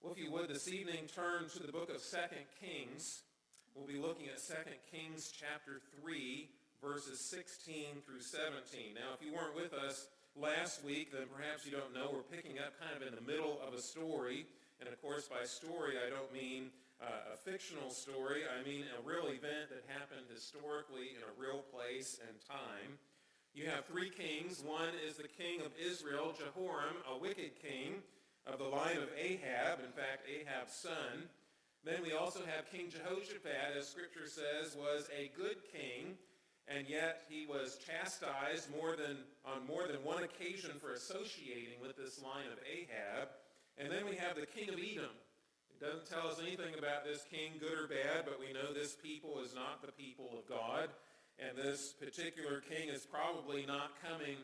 Well, if you would, this evening turn to the book of 2 Kings. We'll be looking at 2 Kings chapter 3, verses 16 through 17. Now, if you weren't with us last week, then perhaps you don't know we're picking up kind of in the middle of a story. And of course, by story, I don't mean a fictional story. I mean a real event that happened historically in a real place and time. You have three kings. One is the king of Israel, Jehoram, a wicked king of the line of Ahab, in fact, Ahab's son. Then we also have King Jehoshaphat, as Scripture says, was a good king, and yet he was chastised on more than one occasion for associating with this line of Ahab. And then we have the king of Edom. It doesn't tell us anything about this king, good or bad, but we know this people is not the people of God, and this particular king is probably not coming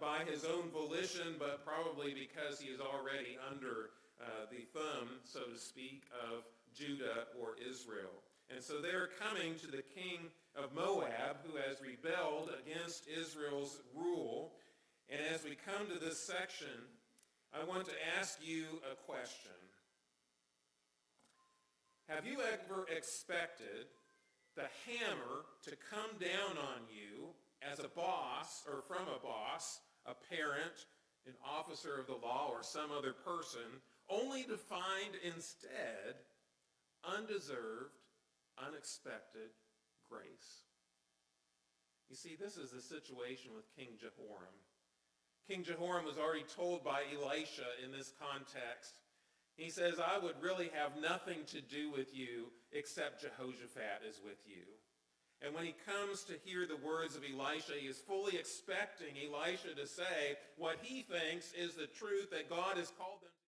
by his own volition, but probably because he is already under the thumb, so to speak, of Judah or Israel. And so they're coming to the king of Moab, who has rebelled against Israel's rule. And as we come to this section, I want to ask you a question. Have you ever expected the hammer to come down on you as a boss, or from a boss, a parent, an officer of the law, or some other person, only to find instead undeserved, unexpected grace? You see, this is the situation with King Jehoram. King Jehoram was already told by Elisha in this context. He says, I would really have nothing to do with you except Jehoshaphat is with you. And when he comes to hear the words of Elisha, he is fully expecting Elisha to say what he thinks is the truth that God has called them to.